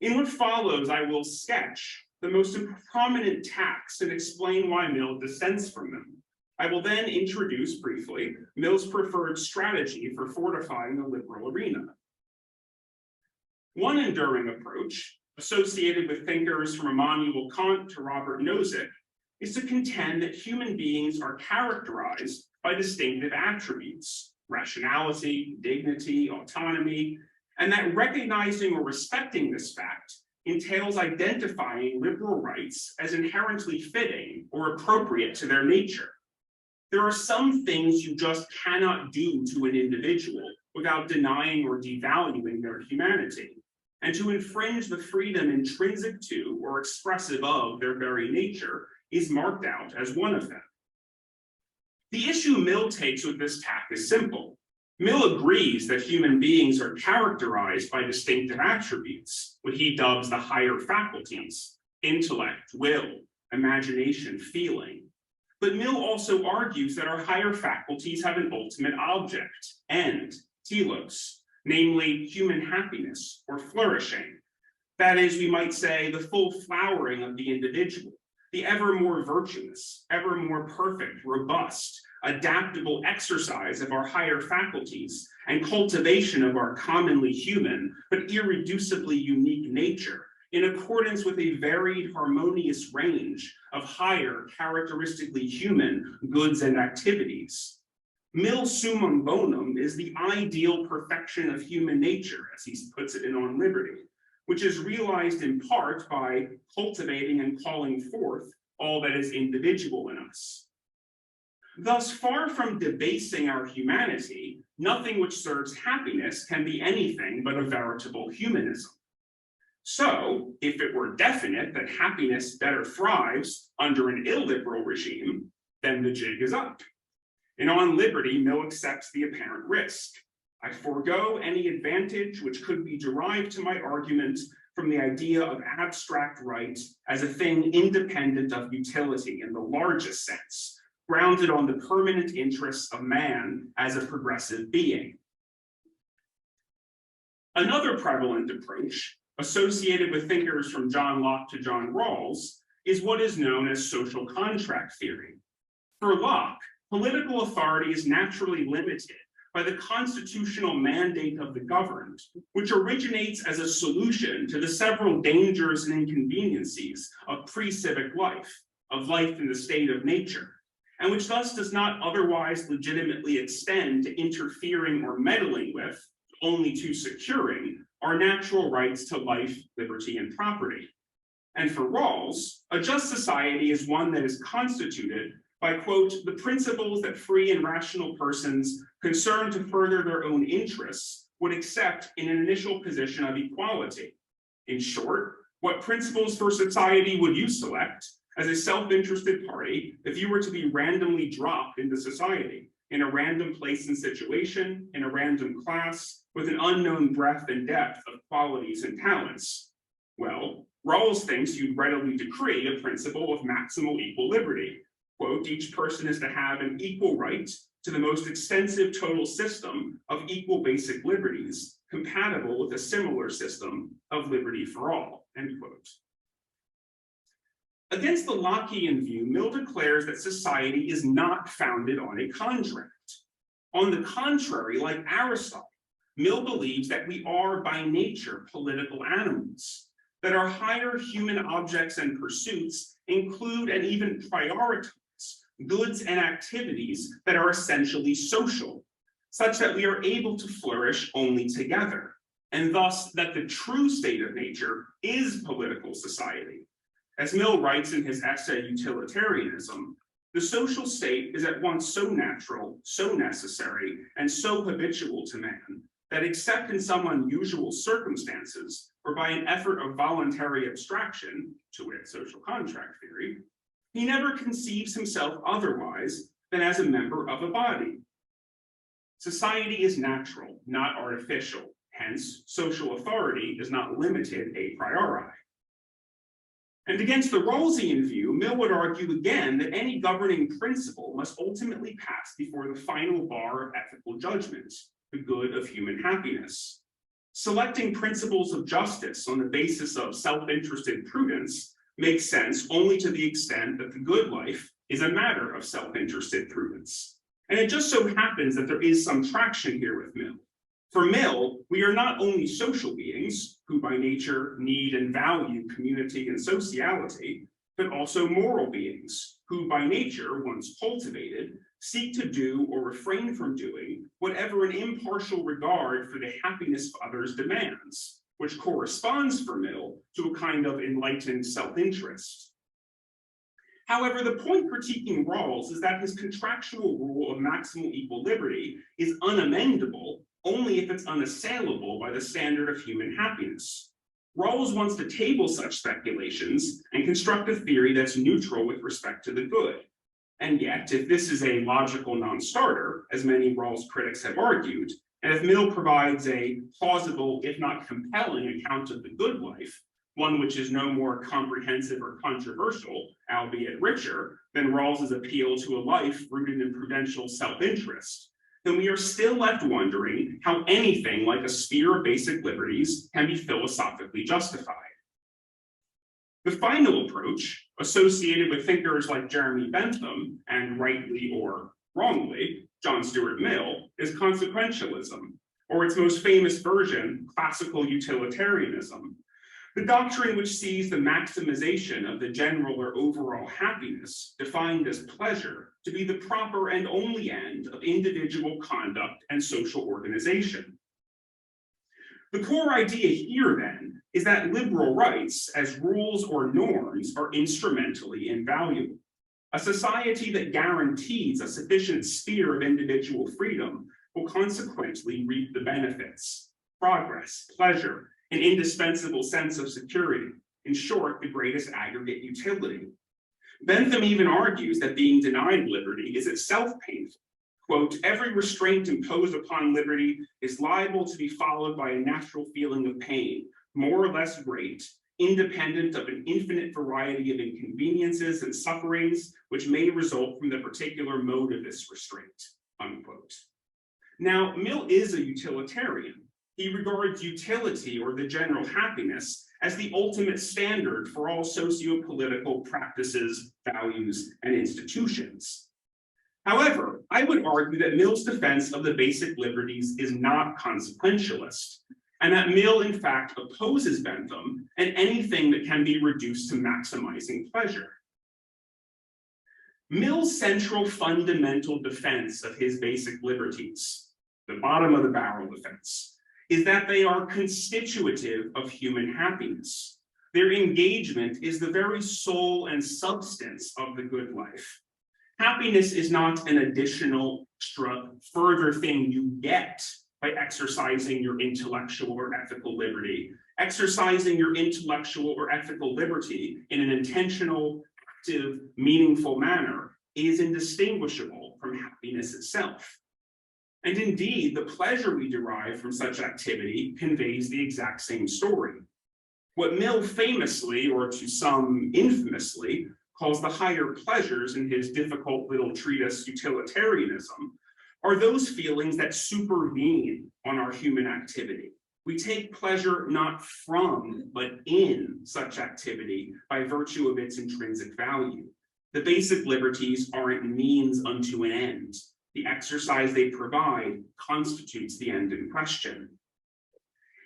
In what follows, I will sketch the most prominent tacks and explain why Mill dissents from them. I will then introduce briefly Mill's preferred strategy for fortifying the liberal arena. One enduring approach, associated with thinkers from Immanuel Kant to Robert Nozick, is to contend that human beings are characterized by distinctive attributes, rationality, dignity, autonomy, and that recognizing or respecting this fact entails identifying liberal rights as inherently fitting or appropriate to their nature. There are some things you just cannot do to an individual without denying or devaluing their humanity, and to infringe the freedom intrinsic to or expressive of their very nature is marked out as one of them. The issue Mill takes with this tack is simple. Mill agrees that human beings are characterized by distinctive attributes, what he dubs the higher faculties, intellect, will, imagination, feeling. But Mill also argues that our higher faculties have an ultimate object, end, telos, namely human happiness or flourishing. That is, we might say, the full flowering of the individual, the ever more virtuous, ever more perfect, robust, adaptable exercise of our higher faculties and cultivation of our commonly human but irreducibly unique nature in accordance with a varied, harmonious range of higher, characteristically human goods and activities. Mill's summum bonum is the ideal perfection of human nature, as he puts it in On Liberty, which is realized in part by cultivating and calling forth all that is individual in us. Thus, far from debasing our humanity, nothing which serves happiness can be anything but a veritable humanism. So, if it were definite that happiness better thrives under an illiberal regime, then the jig is up. And On Liberty, Mill accepts the apparent risk. I forego any advantage which could be derived to my argument from the idea of abstract right as a thing independent of utility in the largest sense, grounded on the permanent interests of man as a progressive being. Another prevalent approach, associated with thinkers from John Locke to John Rawls, is what is known as social contract theory. For Locke, political authority is naturally limited by the constitutional mandate of the governed, which originates as a solution to the several dangers and inconveniencies of pre-civic life, of life in the state of nature, and which thus does not otherwise legitimately extend to interfering or meddling with, only to securing, our natural rights to life, liberty, and property. And for Rawls, a just society is one that is constituted by, quote, the principles that free and rational persons concerned to further their own interests would accept in an initial position of equality. In short, what principles for society would you select as a self-interested party if you were to be randomly dropped into society, in a random place and situation, in a random class, with an unknown breadth and depth of qualities and talents? Well, Rawls thinks you'd readily decree a principle of maximal equal liberty. Quote, each person is to have an equal right to the most extensive total system of equal basic liberties, compatible with a similar system of liberty for all, end quote. Against the Lockean view, Mill declares that society is not founded on a contract. On the contrary, like Aristotle, Mill believes that we are by nature political animals, that our higher human objects and pursuits include and even prioritize goods and activities that are essentially social, such that we are able to flourish only together, and thus that the true state of nature is political society. As Mill writes in his essay Utilitarianism, the social state is at once so natural, so necessary, and so habitual to man that except in some unusual circumstances, or by an effort of voluntary abstraction, to wit, social contract theory, he never conceives himself otherwise than as a member of a body. Society is natural, not artificial. Hence, social authority is not limited a priori. And against the Rawlsian view, Mill would argue again that any governing principle must ultimately pass before the final bar of ethical judgment, the good of human happiness. selecting principles of justice on the basis of self-interested prudence makes sense only to the extent that the good life is a matter of self-interested prudence. And it just so happens that there is some traction here with Mill. For Mill, we are not only social beings who by nature need and value community and sociality, but also moral beings who by nature, once cultivated, seek to do or refrain from doing whatever an impartial regard for the happiness of others demands, which corresponds for Mill to a kind of enlightened self-interest. However, the point critiquing Rawls is that his contractual rule of maximal equal liberty is unamendable only if it's unassailable by the standard of human happiness. Rawls wants to table such speculations and construct a theory that's neutral with respect to the good. And yet, if this is a logical non-starter, as many Rawls critics have argued, and if Mill provides a plausible, if not compelling, account of the good life, one which is no more comprehensive or controversial, albeit richer, than Rawls's appeal to a life rooted in prudential self-interest, then we are still left wondering how anything like a sphere of basic liberties can be philosophically justified. The final approach, associated with thinkers like Jeremy Bentham, and rightly or wrongly, John Stuart Mill, is consequentialism, or its most famous version, classical utilitarianism, the doctrine which sees the maximization of the general or overall happiness, defined as pleasure, to be the proper and only end of individual conduct and social organization. The core idea here, then, is that liberal rights as rules or norms are instrumentally invaluable. A society that guarantees a sufficient sphere of individual freedom will consequently reap the benefits, progress, pleasure, an indispensable sense of security, in short, the greatest aggregate utility. Bentham even argues that being denied liberty is itself painful. Quote, every restraint imposed upon liberty is liable to be followed by a natural feeling of pain, more or less great, independent of an infinite variety of inconveniences and sufferings which may result from the particular mode of this restraint, unquote. Now, Mill is a utilitarian. He regards utility or the general happiness as the ultimate standard for all socio-political practices, values, and institutions. However, I would argue that Mill's defense of the basic liberties is not consequentialist, and that Mill, in fact, opposes Bentham and anything that can be reduced to maximizing pleasure. Mill's central fundamental defense of his basic liberties, the bottom of the barrel defense, is that they are constitutive of human happiness. Their engagement is the very soul and substance of the good life. Happiness is not an additional, extra, further thing you get by exercising your intellectual or ethical liberty. Exercising your intellectual or ethical liberty in an intentional, active, meaningful manner is indistinguishable from happiness itself. And indeed, the pleasure we derive from such activity conveys the exact same story. What Mill famously, or to some infamously, calls the higher pleasures in his difficult little treatise Utilitarianism are those feelings that supervene on our human activity. We take pleasure not from, but in such activity by virtue of its intrinsic value. The basic liberties aren't means unto an end. The exercise they provide constitutes the end in question.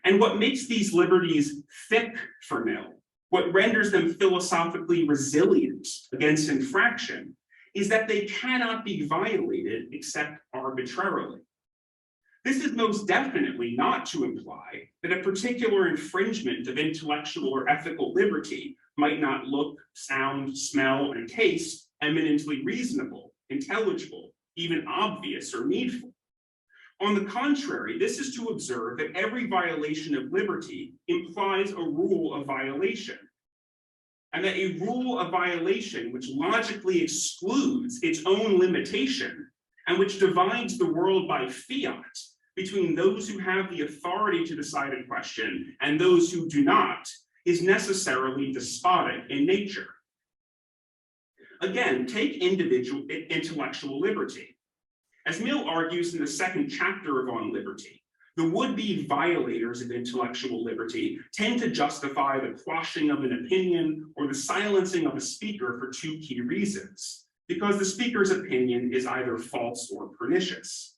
And what makes these liberties thick for Mill, what renders them philosophically resilient against infraction, is that they cannot be violated except arbitrarily. This is most definitely not to imply that a particular infringement of intellectual or ethical liberty might not look, sound, smell, and taste eminently reasonable, intelligible, even obvious or needful. On the contrary, this is to observe that every violation of liberty implies a rule of violation, and that a rule of violation which logically excludes its own limitation and which divides the world by fiat between those who have the authority to decide a question and those who do not is necessarily despotic in nature. Again, take individual intellectual liberty. As Mill argues in the second chapter of On Liberty, The would-be violators of intellectual liberty tend to justify the quashing of an opinion or the silencing of a speaker for two key reasons, because the speaker's opinion is either false or pernicious.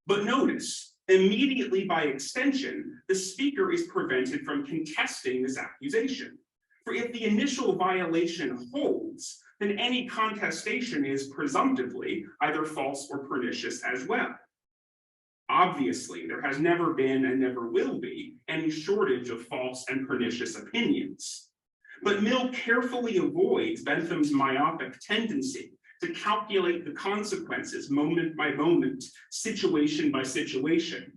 But notice, immediately by extension, the speaker is prevented from contesting this accusation. For if the initial violation holds, then any contestation is presumptively either false or pernicious as well. Obviously, there has never been and never will be any shortage of false and pernicious opinions. But Mill carefully avoids Bentham's myopic tendency to calculate the consequences moment by moment, situation by situation.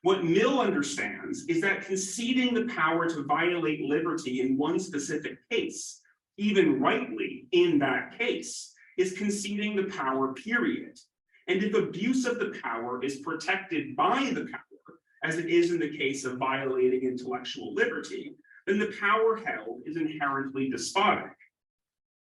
What Mill understands is that conceding the power to violate liberty in one specific case, even rightly in that case, is conceding the power, period. And if abuse of the power is protected by the power, as it is in the case of violating intellectual liberty, then the power held is inherently despotic.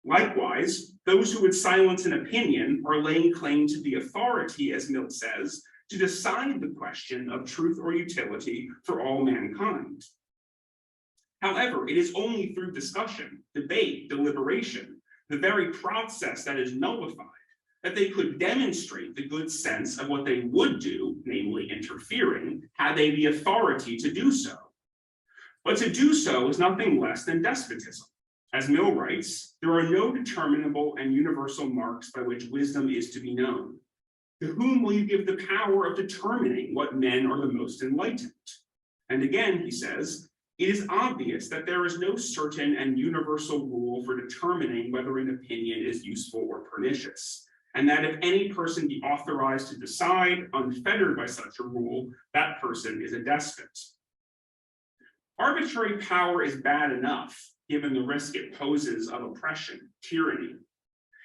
Likewise, those who would silence an opinion are laying claim to the authority, as Mill says, to decide the question of truth or utility for all mankind. However, it is only through discussion, debate, deliberation, the very process that is nullified, that they could demonstrate the good sense of what they would do, namely interfering, had they the authority to do so. But to do so is nothing less than despotism. As Mill writes, there are no determinable and universal marks by which wisdom is to be known. To whom will you give the power of determining what men are the most enlightened? And again, he says, it is obvious that there is no certain and universal rule for determining whether an opinion is useful or pernicious, and that if any person be authorized to decide, unfettered by such a rule, that person is a despot. Arbitrary power is bad enough, given the risk it poses of oppression, tyranny.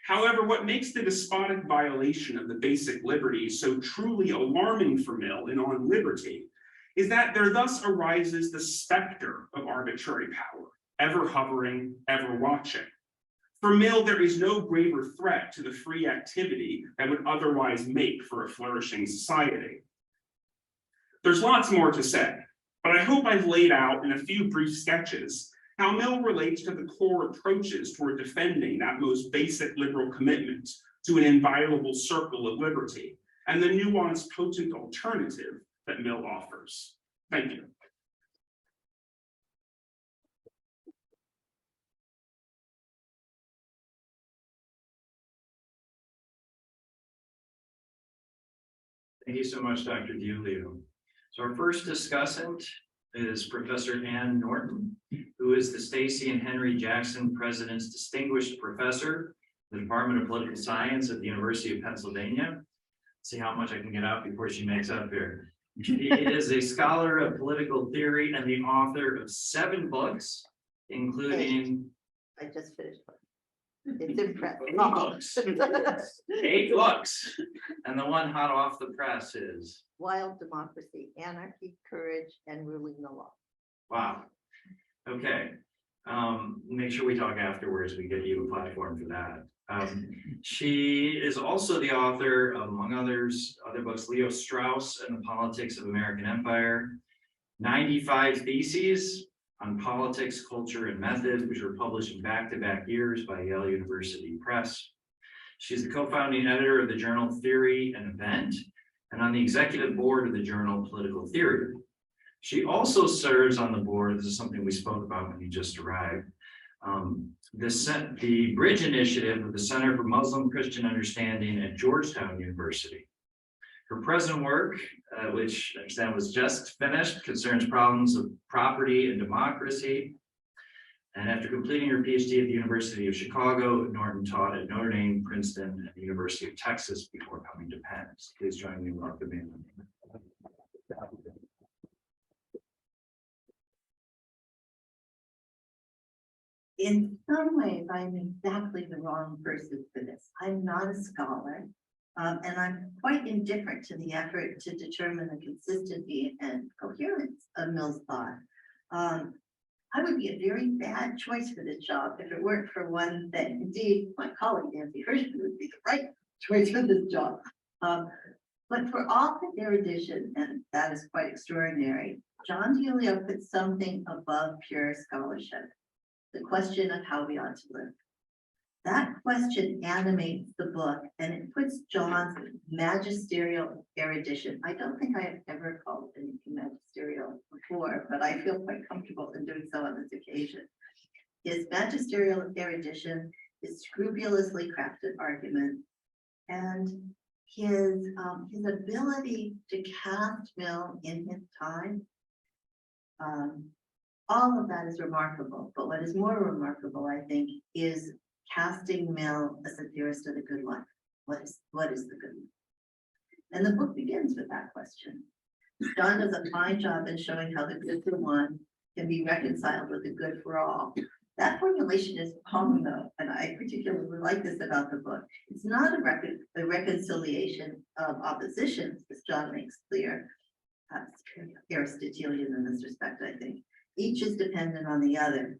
However, what makes the despotic violation of the basic liberties so truly alarming for Mill in On Liberty is that there thus arises the specter of arbitrary power, ever hovering, ever watching. For Mill, there is no graver threat to the free activity that would otherwise make for a flourishing society. There's lots more to say, but I hope I've laid out in a few brief sketches how Mill relates to the core approaches toward defending that most basic liberal commitment to an inviolable circle of liberty, and the nuanced, potent alternative that Mill offers. Thank you. Thank you so much, Dr. DiIulio. So our first discussant is Professor Ann Norton, who is the Stacy and Henry Jackson President's Distinguished Professor in the Department of Political Science at the University of Pennsylvania. Let's see how much I can get out before she makes up here. She is a scholar of political theory and the author of 7 books, including... I just finished one. It's impressive. 8 books. 8 books. And the one hot off the press is... Wild Democracy, Anarchy, Courage, and Ruling the Law. Wow. Okay. Make sure we talk afterwards. We give you a platform for that. She is also the author, among other books, Leo Strauss and the Politics of American Empire, 95 theses on politics, culture, and method, which were published in back-to-back years by Yale University Press. She's the co-founding editor of the journal Theory and Event, and on the executive board of the journal Political Theory. She also serves on the board, this is something we spoke about when you just arrived, the Bridge Initiative of the Center for Muslim Christian Understanding at Georgetown University. Her present work, which I understand was just finished, concerns problems of property and democracy. And after completing her PhD at the University of Chicago, Norton taught at Notre Dame, Princeton, and the University of Texas before coming to Penn. So please join me in welcoming them. In some ways, I'm exactly the wrong person for this. I'm not a scholar, and I'm quite indifferent to the effort to determine the consistency and coherence of Mill's thought. I would be a very bad choice for this job if it weren't for one thing. Indeed, my colleague Nancy Hirschman would be the right choice for this job. But for all his erudition, and that is quite extraordinary, John DiIulio puts something above pure scholarship, the question of how we ought to live. That question animates the book, and it puts John's magisterial erudition. I don't think I have ever called anything magisterial before, but I feel quite comfortable in doing so on this occasion. His magisterial erudition, his scrupulously crafted argument, and his ability to cast Mill in his time, all of that is remarkable. But what is more remarkable, I think, is casting Mill as a theorist of the good life. What is the good life? And the book begins with that question. John does a fine job in showing how the good for one can be reconciled with the good for all. That formulation is wrong, though, and I particularly like this about the book. It's not a reconciliation of oppositions, as John makes clear. Aristotelian in this respect, I think. Each is dependent on the other.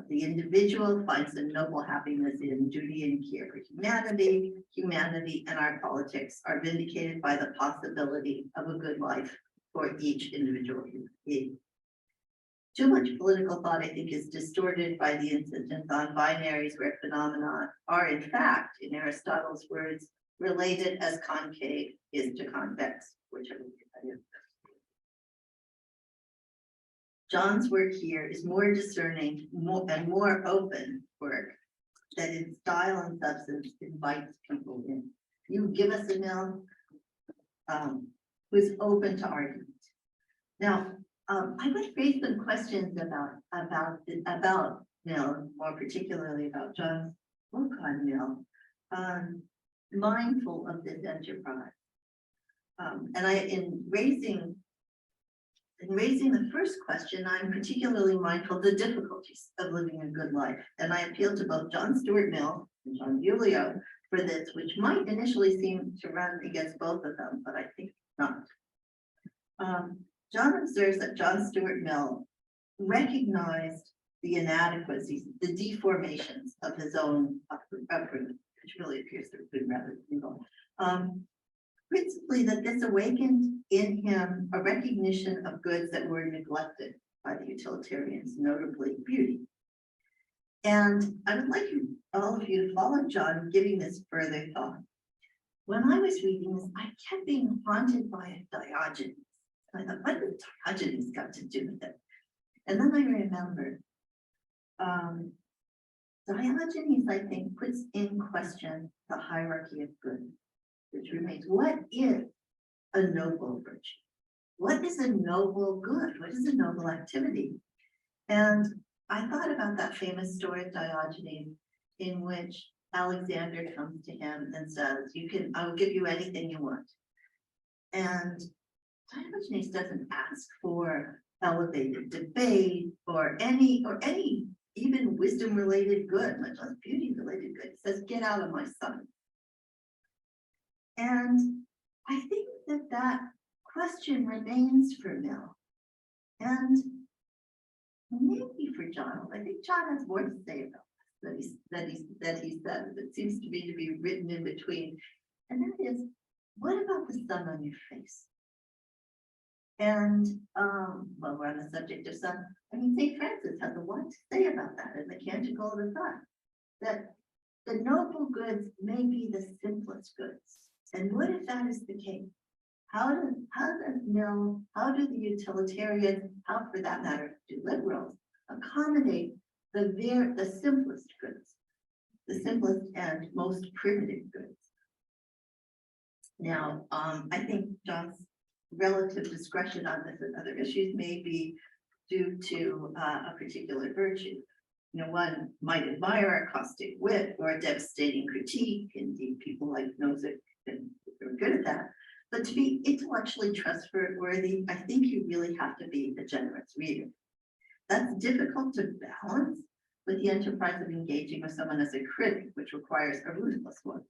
The individual finds a noble happiness in duty and care for humanity. Humanity and our politics are vindicated by the possibility of a good life for each individual human being. Too much political thought, I think, is distorted by the insistence on binaries where phenomena are, in fact, in Aristotle's words, related as concave is to convex, whichever that is. John's work here is more discerning and more open work that in style and substance invites people in. You give us a Mill who's open to argument. Now, I would raise some questions about Mill, more particularly about John's book on Mill, mindful of this enterprise. And in raising the first question, I'm particularly mindful of the difficulties of living a good life. And I appeal to both John Stuart Mill and John DiIulio for this, which might initially seem to run against both of them, but I think not. John observes that John Stuart Mill recognized the inadequacies, the deformations of his own upbringing, which really appears to have been rather single. Principally that this awakened in him a recognition of goods that were neglected by the utilitarians, notably beauty. And I would like all of you to follow John giving this further thought. When I was reading this, I kept being haunted by a Diogenes. I thought, what does Diogenes got to do with it? And then I remembered, Diogenes, I think, puts in question the hierarchy of good, which remains, what is a noble virtue? What is a noble good? What is a noble activity? And I thought about that famous story of Diogenes in which Alexander comes to him and says, I will give you anything you want. And Diogenes doesn't ask for elevated debate or any even wisdom related good, much less beauty related good. He says, get out of my sight. And I think that question remains for Mill. And maybe for John, I think John has more to say about this that he says. It seems to me to be written in between. And that is, what about the sun on your face? And well, we're on the subject of sun. I mean, St. Francis has a lot to say about that in the Canticle of the Sun, that the noble goods may be the simplest goods. And what if that is the case? How does Mill, how do the utilitarians, how for that matter do liberals, accommodate the simplest goods, the simplest and most primitive goods? Now, I think John's relative discretion on this and other issues may be due to a particular virtue. You know, one might admire a caustic wit or a devastating critique. Indeed, people like Nozick and are good at that. But to be intellectually trustworthy, I think you really have to be a generous reader. That's difficult to balance with the enterprise of engaging with someone as a critic, which requires a ruthless one.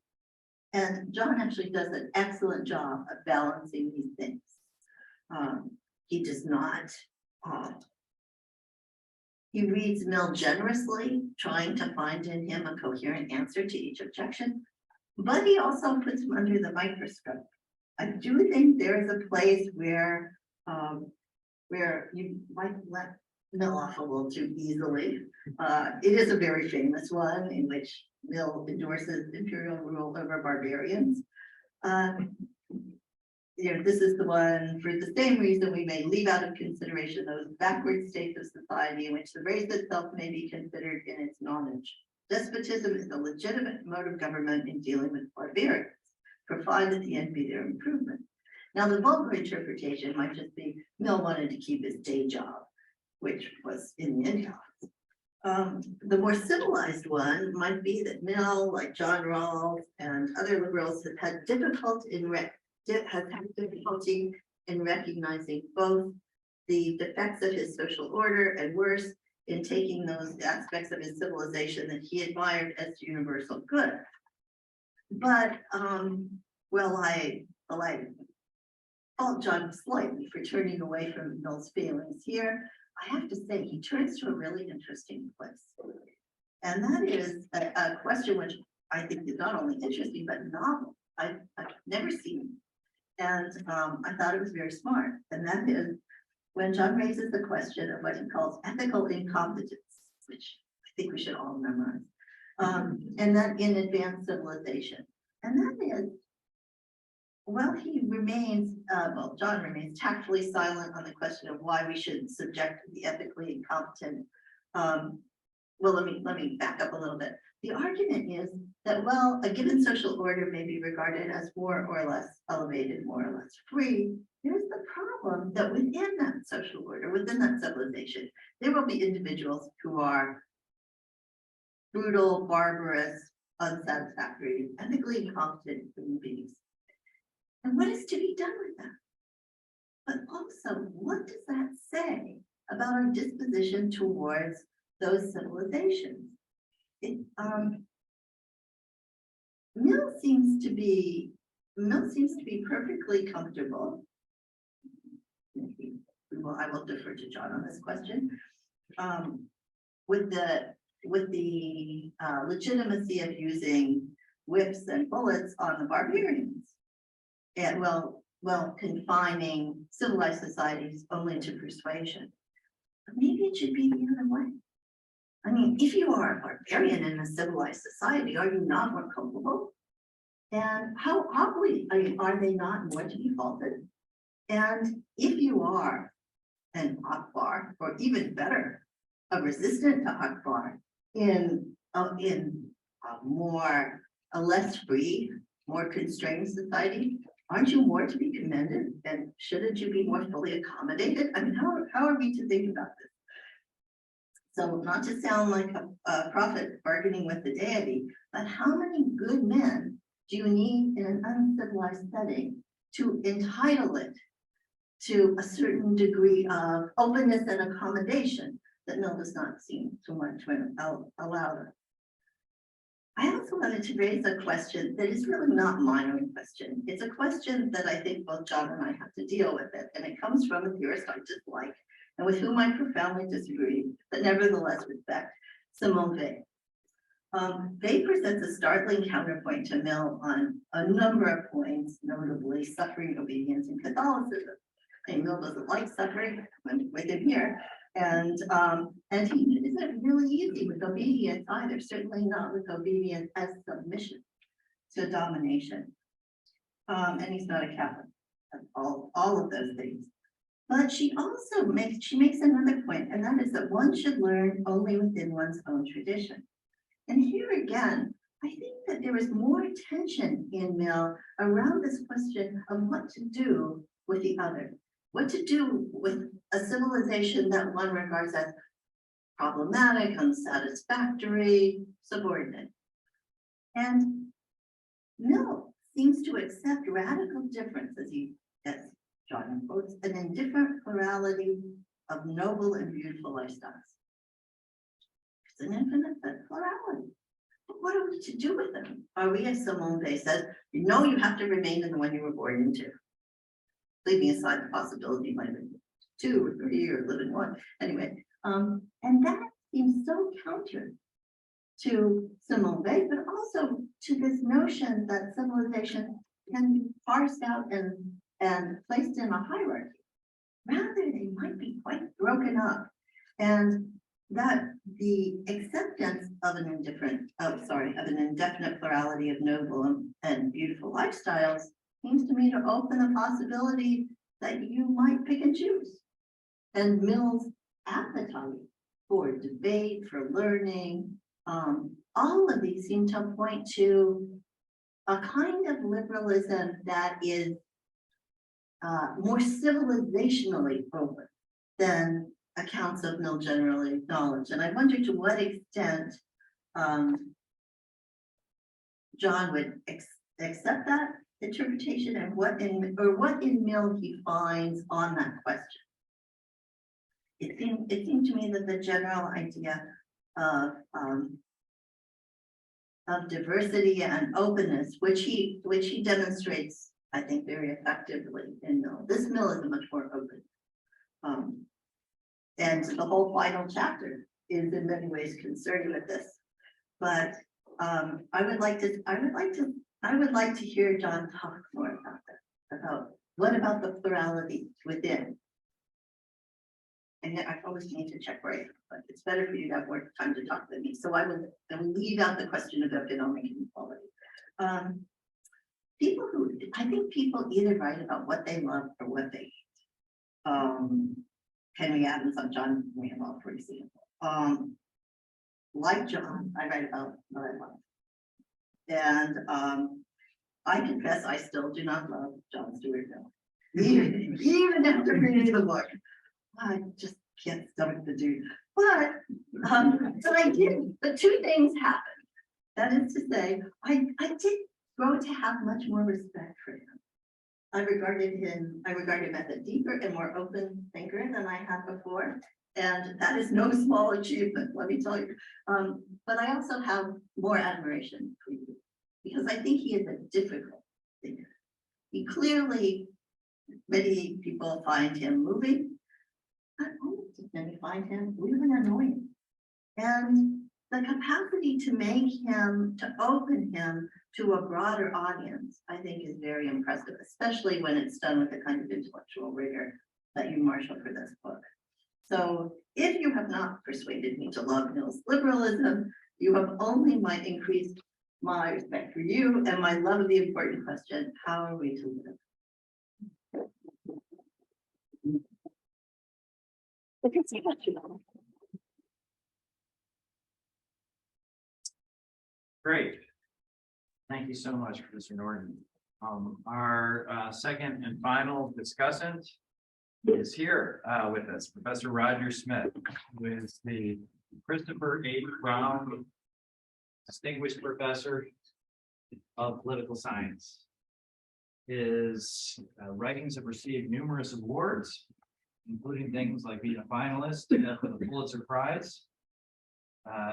And John actually does an excellent job of balancing these things. He does not, he reads Mill generously, trying to find in him a coherent answer to each objection, but he also puts him under the microscope I do think there is a place where you might let Mill off a little too easily. It is a very famous one in which Mill endorses imperial rule over barbarians. This is the one for the same reason we may leave out of consideration those backward states of society in which the race itself may be considered in its knowledge. Despotism is a legitimate mode of government in dealing with barbarians, provided the end be their improvement. Now, the vulgar interpretation might just be Mill wanted to keep his day job, which was in the income. The more civilized one might be that Mill, like John Rawls and other liberals, have had difficulty in recognizing both the defects of his social order and worse, in taking those aspects of his civilization that he admired as universal good. But I fault John slightly for turning away from Mill's feelings here. I have to say he turns to a really interesting place. And that is a question which I think is not only interesting, but novel. I've never seen. And I thought it was very smart. And that is when John raises the question of what he calls ethical incompetence, which I think we should all memorize, and that in advanced civilization. And that is, John remains tactfully silent on the question of why we should subject the ethically incompetent. Let me back up a little bit. The argument is that, well, a given social order may be regarded as more or less elevated, more or less free. Here's the problem that within that social order, within that civilization, there will be individuals who are brutal, barbarous, unsatisfactory, ethically incompetent human beings. And what is to be done with that? But also, what does that say about our disposition towards those civilizations? Mill seems to be perfectly comfortable. I will defer to John on this question. With the legitimacy of using whips and bullets on the barbarians, and confining civilized societies only to persuasion. But maybe it should be the other way. I mean, if you are a barbarian in a civilized society, are you not more culpable? And how obviously are they not more to be faulted? And if you are an Akbar, or even better, a resistant to Akbar in a less free, more constrained society, aren't you more to be commended? And shouldn't you be more fully accommodated? I mean, how are we to think about this? So not to sound like a prophet bargaining with the deity, but how many good men do you need in an uncivilized setting to entitle it to a certain degree of openness and accommodation that Mill does not seem to want to allow them? I also wanted to raise a question that is really not my own question. It's a question that I think both John and I have to deal with it, and it comes from a theorist I dislike and with whom I profoundly disagree, but nevertheless respect, Simone Weil. Weil presents a startling counterpoint to Mill on a number of points, notably suffering, obedience, and Catholicism. And Mill doesn't like suffering, I'm with him here. And he isn't really easy with obedience either, certainly not with obedience as submission to domination. And he's not a Catholic, all of those things. But she also makes another point, and that is that one should learn only within one's own tradition. And here again, I think that there is more tension in Mill around this question of what to do with the other, what to do with a civilization that one regards as problematic, unsatisfactory, subordinate. And Mill seems to accept radical difference, as John quotes, an indifferent plurality of noble and beautiful lifestyles. It's an infinite plurality. But what are we to do with them? Are we, as Simone Weil says, you have to remain in the one you were born into, leaving aside the possibility you might live 2 or 3 or live in 1. Anyway, and that seems so counter to Simone Weil, but also to this notion that civilization can be parsed out and placed in a hierarchy. Rather, they might be quite broken up. And that the acceptance of an indefinite plurality of noble and beautiful lifestyles seems to me to open the possibility that you might pick and choose. And Mill's appetite for debate, for learning, all of these seem to point to a kind of liberalism that is more civilizationally open than accounts of Mill generally acknowledge. And I wonder to what extent John would accept that interpretation, and what in Mill he finds on that question. It seemed to me that the general idea of diversity and openness, which he demonstrates, I think, very effectively in Mill. This Mill is much more open. And the whole final chapter is in many ways concerned with this. But I would like to hear John talk more about that. About what about the plurality within? And I always need to check right, but it's better for you to have more time to talk than me. So I will leave out the question of economic inequality. I think people either write about what they love or what they hate. Henry Adams on John Randolph, for example. Like John, I write about what I love. And I confess I still do not love John Stuart Mill. Even after reading the book. I just can't stomach the dude. But I did, but two things happened. That is to say, I did grow to have much more respect for him. I regarded him as a deeper and more open thinker than I had before. And that is no small achievement, let me tell you. But I also have more admiration for you, because I think he is a difficult thinker. He clearly, many people find him moving. Not only does many find him really annoying. And the capacity to open him to a broader audience, I think is very impressive, especially when it's done with the kind of intellectual rigor that you marshal for this book. So if you have not persuaded me to love Mill's liberalism, you have only increased my respect for you and my love of the important question, how are we to live? Great. Thank you so much, Professor Norton. Our second and final discussant is here with us, Professor Roger Smith, who is the Christopher H. Browne Distinguished Professor of Political Science. His writings have received numerous awards, including things like being a finalist for the Pulitzer Prize,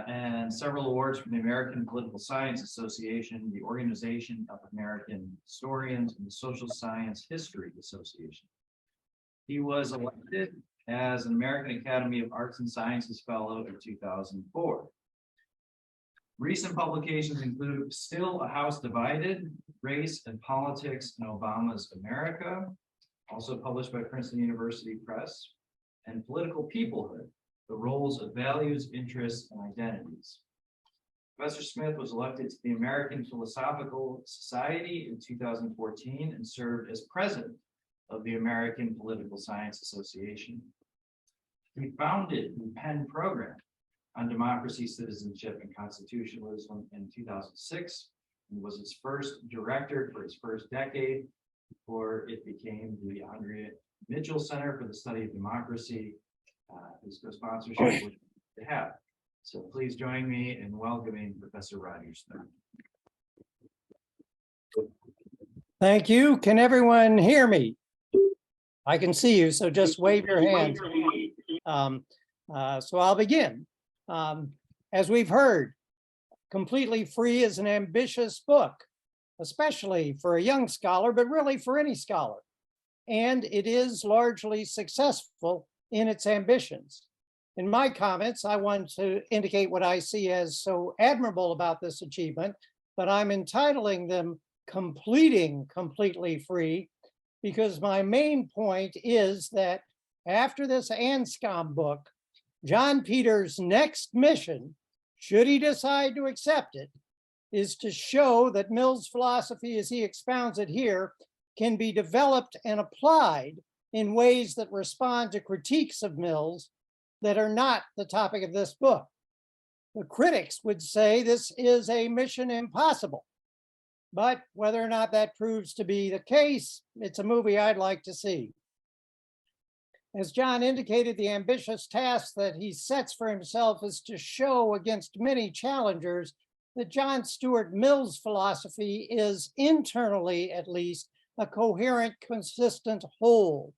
and several awards from the American Political Science Association, the Organization of American Historians, and the Social Science History Association. He was elected as an American Academy of Arts and Sciences Fellow in 2004. Recent publications include Still a House Divided, Race and Politics in Obama's America, also published by Princeton University Press, and Political Peoplehood, the Roles of Values, Interests, and Identities. Professor Smith was elected to the American Philosophical Society in 2014 and served as president of the American Political Science Association. He founded the Penn Program on Democracy, Citizenship, and Constitutionalism in 2006, and was its first director for its first decade before it became the Andrea Mitchell Center for the Study of Democracy, whose co-sponsorship they have. So please join me in welcoming Professor Roger Smith. Thank you. Can everyone hear me? I can see you, so just wave your hand. So I'll begin. As we've heard, Completely Free is an ambitious book, especially for a young scholar, but really for any scholar. And it is largely successful in its ambitions. In my comments, I want to indicate what I see as so admirable about this achievement, but I'm entitling them completing completely free, because my main point is that after this Anscombe book, John Peter's next mission, should he decide to accept it, is to show that Mill's philosophy as he expounds it here can be developed and applied in ways that respond to critiques of Mill's that are not the topic of this book. The critics would say this is a mission impossible, but whether or not that proves to be the case, it's a movie I'd like to see. As John indicated, the ambitious task that he sets for himself is to show against many challengers that John Stuart Mill's philosophy is, internally at least, a coherent, consistent whole.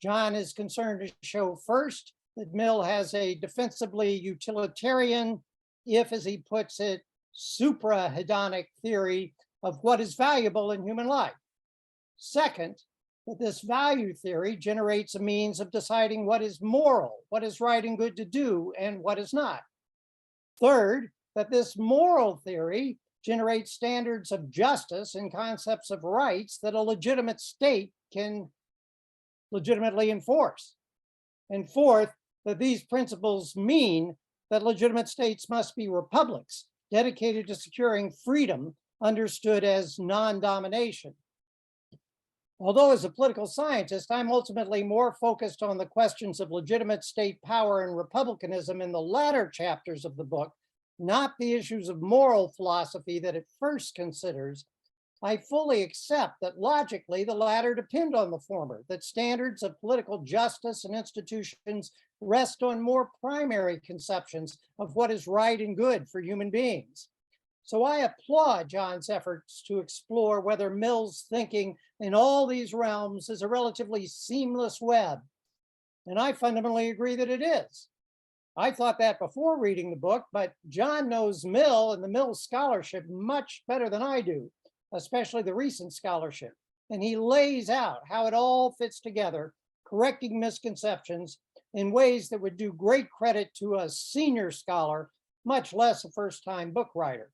John is concerned to show first that Mill has a defensively utilitarian, if, as he puts it, supra-hedonic theory of what is valuable in human life. Second, that this value theory generates a means of deciding what is moral, what is right and good to do, and what is not. Third, that this moral theory generates standards of justice and concepts of rights that a legitimate state can legitimately enforce. And fourth, that these principles mean that legitimate states must be republics dedicated to securing freedom, understood as non-domination. Although as a political scientist, I'm ultimately more focused on the questions of legitimate state power and republicanism in the latter chapters of the book, not the issues of moral philosophy that it first considers, I fully accept that logically the latter depend on the former, that standards of political justice and institutions rest on more primary conceptions of what is right and good for human beings. So I applaud John's efforts to explore whether Mill's thinking in all these realms is a relatively seamless web. And I fundamentally agree that it is. I thought that before reading the book, but John knows Mill and the Mill scholarship much better than I do, especially the recent scholarship. And he lays out how it all fits together, correcting misconceptions in ways that would do great credit to a senior scholar, much less a first-time book writer.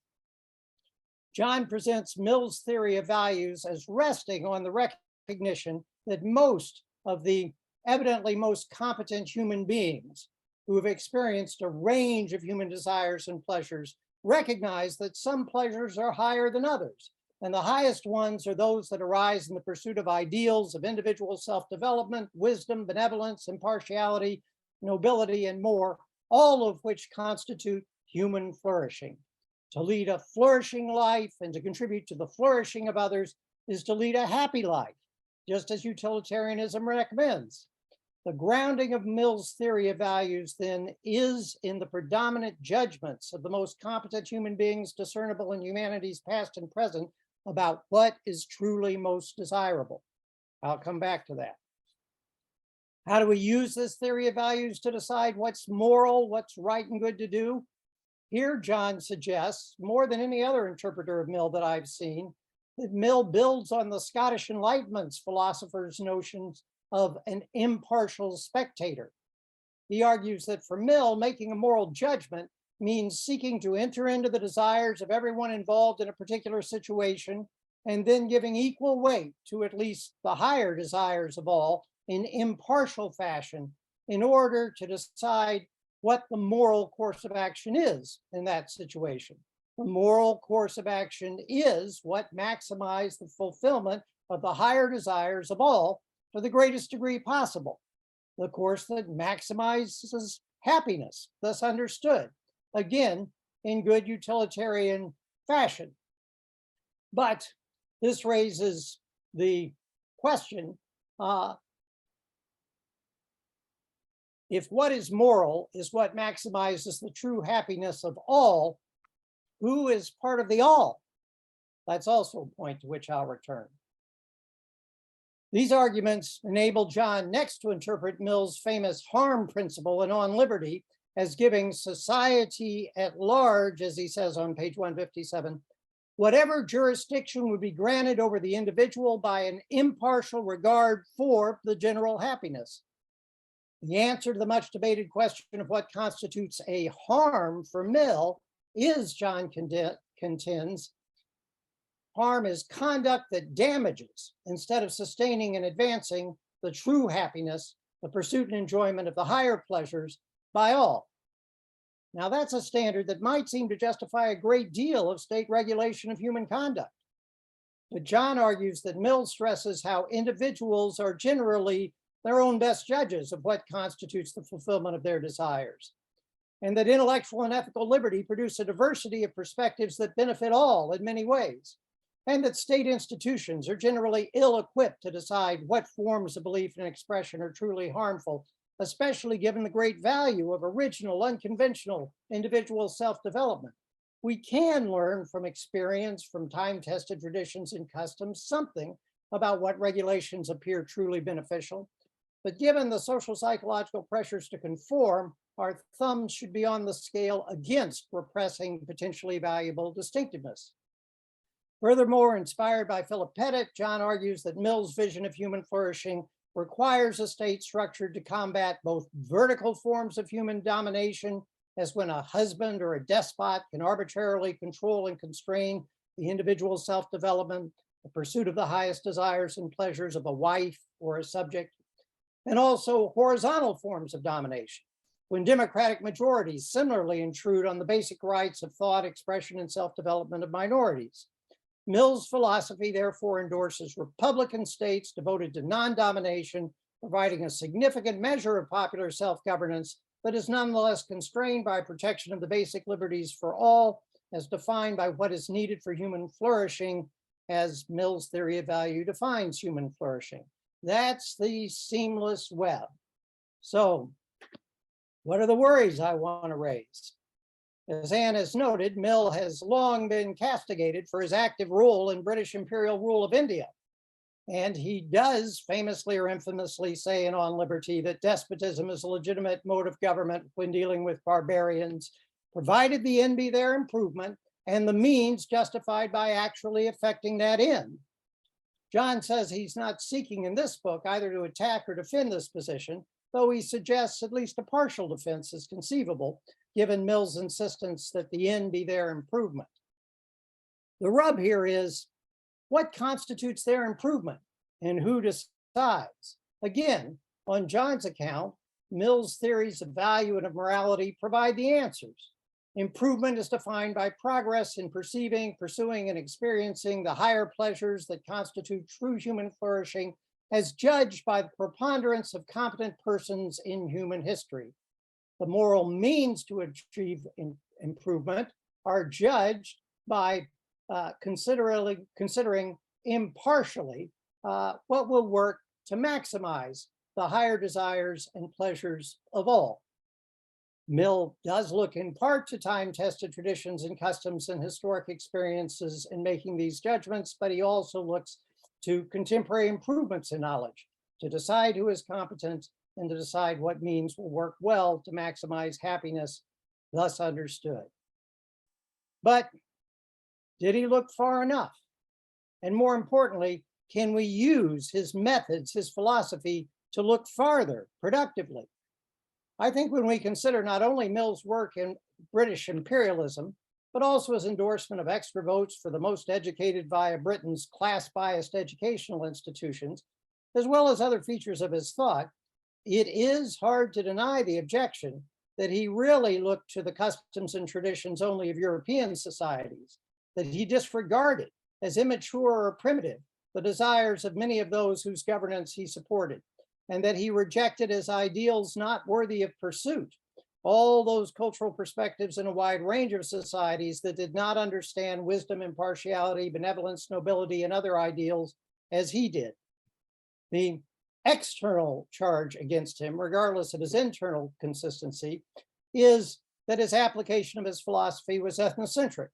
John presents Mill's theory of values as resting on the recognition that most of the evidently most competent human beings who have experienced a range of human desires and pleasures recognize that some pleasures are higher than others, and the highest ones are those that arise in the pursuit of ideals of individual self-development, wisdom, benevolence, impartiality, nobility, and more, all of which constitute human flourishing. To lead a flourishing life and to contribute to the flourishing of others is to lead a happy life, just as utilitarianism recommends. The grounding of Mill's theory of values, then, is in the predominant judgments of the most competent human beings discernible in humanity's past and present about what is truly most desirable. I'll come back to that. How do we use this theory of values to decide what's moral, what's right and good to do? Here, John suggests, more than any other interpreter of Mill that I've seen, that Mill builds on the Scottish Enlightenment's philosophers' notions of an impartial spectator. He argues that for Mill, making a moral judgment means seeking to enter into the desires of everyone involved in a particular situation, and then giving equal weight to at least the higher desires of all in impartial fashion in order to decide what the moral course of action is in that situation. The moral course of action is what maximizes the fulfillment of the higher desires of all to the greatest degree possible. The course that maximizes happiness, thus understood, again, in good utilitarian fashion. But this raises the question, if what is moral is what maximizes the true happiness of all, who is part of the all? That's also a point to which I'll return. These arguments enable John next to interpret Mill's famous harm principle in On Liberty as giving society at large, as he says on page 157, whatever jurisdiction would be granted over the individual by an impartial regard for the general happiness. The answer to the much debated question of what constitutes a harm for Mill is, John contends, Harm is conduct that damages instead of sustaining and advancing the true happiness, the pursuit and enjoyment of the higher pleasures by all. Now, that's a standard that might seem to justify a great deal of state regulation of human conduct. But John argues that Mill stresses how individuals are generally their own best judges of what constitutes the fulfillment of their desires, and that intellectual and ethical liberty produce a diversity of perspectives that benefit all in many ways, and that state institutions are generally ill-equipped to decide what forms of belief and expression are truly harmful, especially given the great value of original, unconventional individual self-development. We can learn from experience, from time-tested traditions and customs, something about what regulations appear truly beneficial. But given the social psychological pressures to conform, our thumbs should be on the scale against repressing potentially valuable distinctiveness. Furthermore, inspired by Philip Pettit, John argues that Mill's vision of human flourishing requires a state structured to combat both vertical forms of human domination, as when a husband or a despot can arbitrarily control and constrain the individual's self-development, the pursuit of the highest desires and pleasures of a wife or a subject, and also horizontal forms of domination, when democratic majorities similarly intrude on the basic rights of thought, expression, and self-development of minorities. Mill's philosophy therefore endorses republican states devoted to non-domination, providing a significant measure of popular self-governance that is nonetheless constrained by protection of the basic liberties for all, as defined by what is needed for human flourishing, as Mill's theory of value defines human flourishing. That's the seamless web. So, what are the worries I want to raise? As Anne has noted, Mill has long been castigated for his active role in British imperial rule of India. And he does famously or infamously say in On Liberty that despotism is a legitimate mode of government when dealing with barbarians, provided the end be their improvement and the means justified by actually effecting that end. John says he's not seeking in this book either to attack or defend this position, though he suggests at least a partial defense is conceivable, given Mill's insistence that the end be their improvement. The rub here is, what constitutes their improvement and who decides? Again, on John's account, Mill's theories of value and of morality provide the answers. Improvement is defined by progress in perceiving, pursuing, and experiencing the higher pleasures that constitute true human flourishing as judged by the preponderance of competent persons in human history. The moral means to achieve improvement are judged by considering impartially what will work to maximize the higher desires and pleasures of all. Mill does look in part to time-tested traditions and customs and historic experiences in making these judgments, but he also looks to contemporary improvements in knowledge to decide who is competent and to decide what means will work well to maximize happiness, thus understood. But did he look far enough? And more importantly, can we use his methods, his philosophy, to look farther productively? I think when we consider not only Mill's work in British imperialism, but also his endorsement of extra votes for the most educated via Britain's class-biased educational institutions, as well as other features of his thought, it is hard to deny the objection that he really looked to the customs and traditions only of European societies, that he disregarded as immature or primitive the desires of many of those whose governance he supported, and that he rejected as ideals not worthy of pursuit all those cultural perspectives in a wide range of societies that did not understand wisdom, impartiality, benevolence, nobility, and other ideals as he did. The external charge against him, regardless of his internal consistency, is that his application of his philosophy was ethnocentric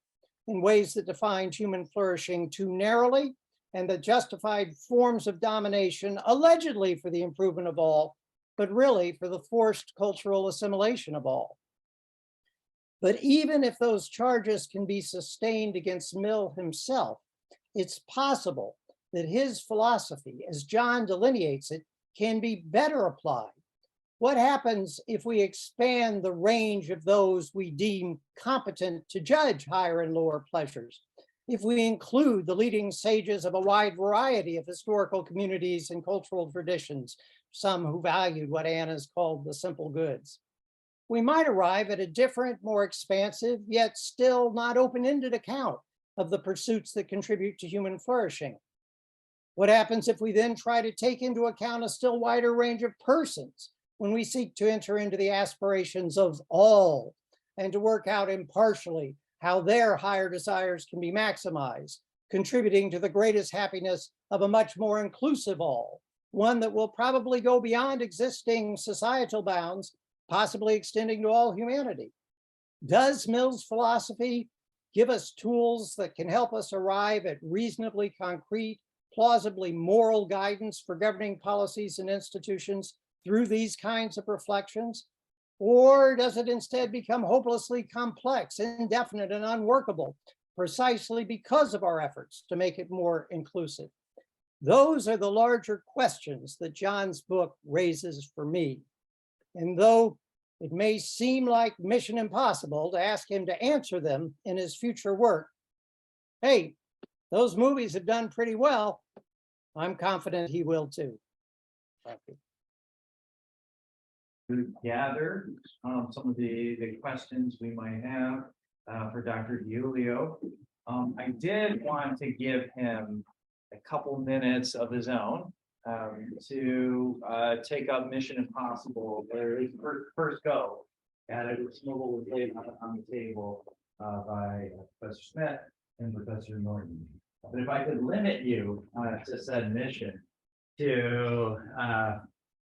in ways that defined human flourishing too narrowly and that justified forms of domination allegedly for the improvement of all, but really for the forced cultural assimilation of all. But even if those charges can be sustained against Mill himself, it's possible that his philosophy, as John delineates it, can be better applied. What happens if we expand the range of those we deem competent to judge higher and lower pleasures? if we include the leading sages of a wide variety of historical communities and cultural traditions, some who valued what Anne has called the simple goods. We might arrive at a different, more expansive, yet still not open-ended account of the pursuits that contribute to human flourishing. What happens if we then try to take into account a still wider range of persons when we seek to enter into the aspirations of all and to work out impartially how their higher desires can be maximized, contributing to the greatest happiness of a much more inclusive all, one that will probably go beyond existing societal bounds, possibly extending to all humanity? Does Mill's philosophy give us tools that can help us arrive at reasonably concrete, plausibly moral guidance for governing policies and institutions through these kinds of reflections? Or does it instead become hopelessly complex, indefinite, and unworkable, precisely because of our efforts to make it more inclusive? Those are the larger questions that John's book raises for me. And though it may seem like mission impossible to ask him to answer them in his future work, hey, those movies have done pretty well. I'm confident he will too. Thank you. To gather some of the questions we might have for Dr. DiIulio. I did want to give him a couple minutes of his own to take up Mission Impossible, or his first go at it. It's was laid on the table by Professor Smith and Professor Norton. But if I could limit you to said mission to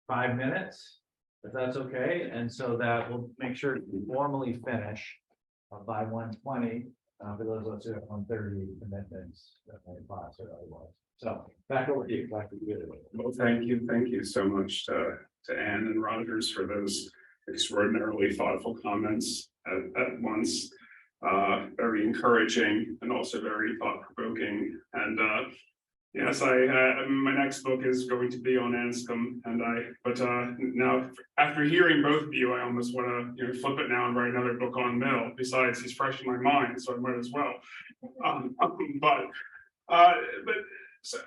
5 minutes, if that's okay, and so that we'll make sure to formally finish by 1:20 for those of us who have 1:30 commitments that may class or otherwise. So back over to you, Dr. DiIulio. Well, thank you so much to Anne and Rogers for those extraordinarily thoughtful comments at once. Very encouraging and also very thought-provoking. And yes, my next book is going to be on Anscombe, but now after hearing both of you, I almost want to flip it now and write another book on Mill. Besides, he's fresh in my mind, so I might as well. But so,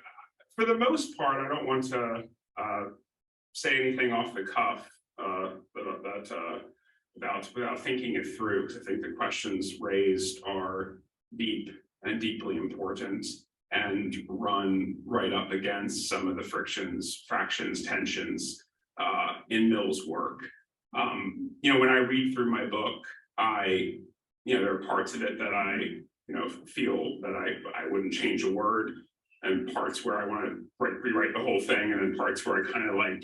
for the most part, I don't want to say anything off the cuff without thinking it through, because I think the questions raised are deep and deeply important and run right up against some of the fractions, tensions in Mill's work. When I read through my book, there are parts of it that I feel that I wouldn't change a word, and parts where I want to rewrite the whole thing, and then parts where I kind of like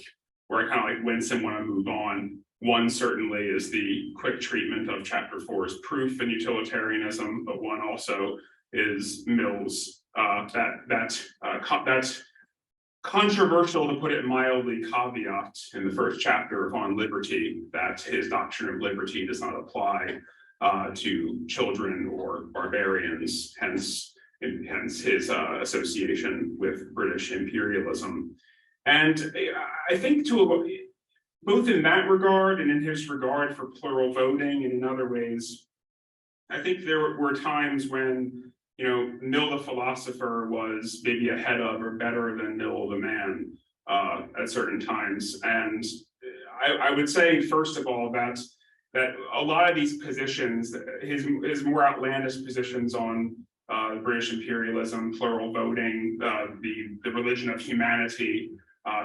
wince and want to move on. One certainly is the quick treatment of Chapter 4's proof and utilitarianism, but one also is Mill's that controversial, to put it mildly, caveat in the first chapter on liberty, that his doctrine of liberty does not apply to children or barbarians, hence his association with British imperialism. And I think both in that regard and in his regard for plural voting and in other ways, I think there were times when Mill the philosopher was maybe ahead of or better than Mill the man at certain times. And I would say, first of all, that a lot of these positions, his more outlandish positions on British imperialism, plural voting, the religion of humanity,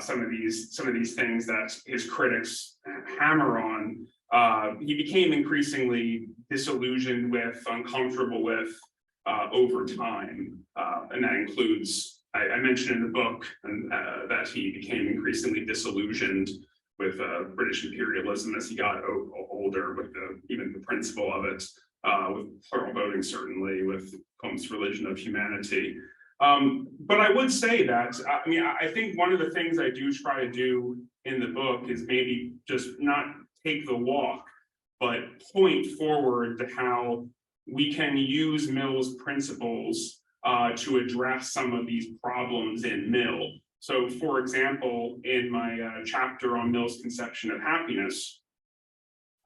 some of these things that his critics hammer on, he became increasingly disillusioned with, uncomfortable with over time, and that includes, I mentioned in the book, and that he became increasingly disillusioned with British imperialism as he got older, with even the principle of it, with plural voting, certainly, with Comte's religion of humanity. But I would say that, I think one of the things I do try to do in the book is maybe just not take the walk, but point forward to how we can use Mill's principles to address some of these problems in Mill. So, for example, in my chapter on Mill's conception of happiness,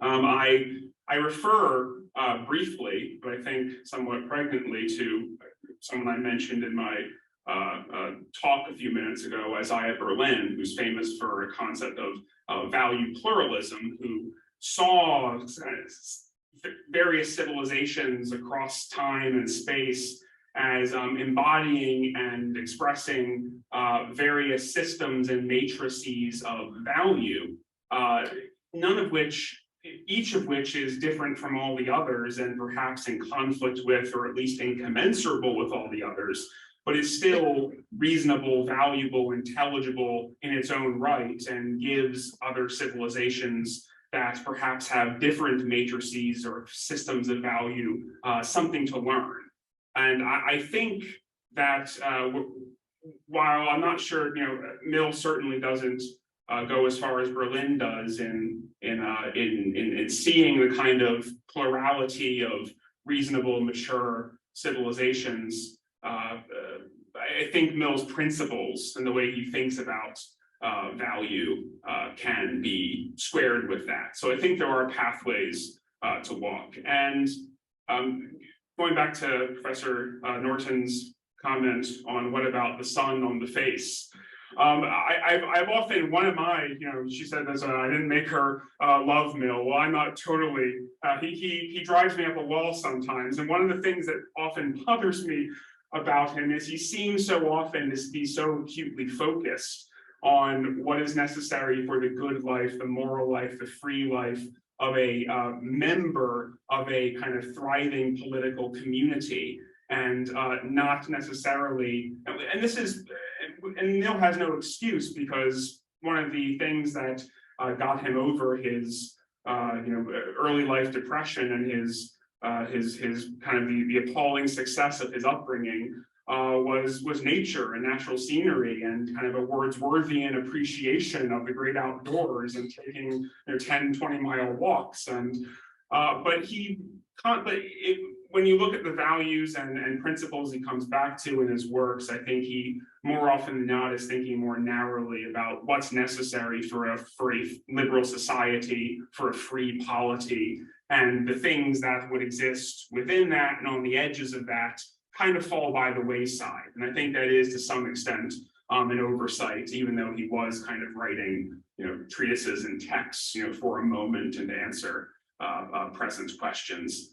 I refer briefly, but I think somewhat pregnantly, to someone I mentioned in my talk a few minutes ago, Isaiah Berlin, who's famous for a concept of value pluralism, who saw various civilizations across time and space as embodying and expressing various systems and matrices of value, each of which is different from all the others and perhaps in conflict with, or at least incommensurable with all the others, but is still reasonable, valuable, intelligible in its own right, and gives other civilizations that perhaps have different matrices or systems of value something to learn. And I think that while I'm not sure, Mill certainly doesn't go as far as Berlin does in seeing the kind of plurality of reasonable, mature civilizations. I think Mill's principles and the way he thinks about value can be squared with that. So I think there are pathways to walk. And going back to Professor Norton's comment on what about the sun on the face. I've often, one of my, she said this, I didn't make her love Mill. Well, I'm not totally, he drives me up a wall sometimes. And one of the things that often bothers me about him is he seems so often to be so acutely focused on what is necessary for the good life, the moral life, the free life of a member of a kind of thriving political community, and not necessarily, and this is, and Mill has no excuse, because one of the things that got him over his early life depression and his kind of the appalling success of his upbringing was nature and natural scenery, and kind of a Wordsworthian appreciation of the great outdoors and taking 10-20 mile walks. And when you look at the values and principles he comes back to in his works, I think he more often than not is thinking more narrowly about what's necessary for a liberal society, for a free polity, and the things that would exist within that and on the edges of that kind of fall by the wayside. And I think that is to some extent an oversight, even though he was kind of writing treatises and texts for a moment and to answer present questions.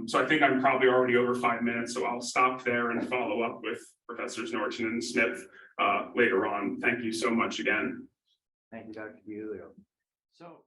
So I think I'm probably already over 5 minutes, so I'll stop there and follow up with Professors Norton and Smith later on. Thank you so much again. Thank you, Dr. DiIulio. So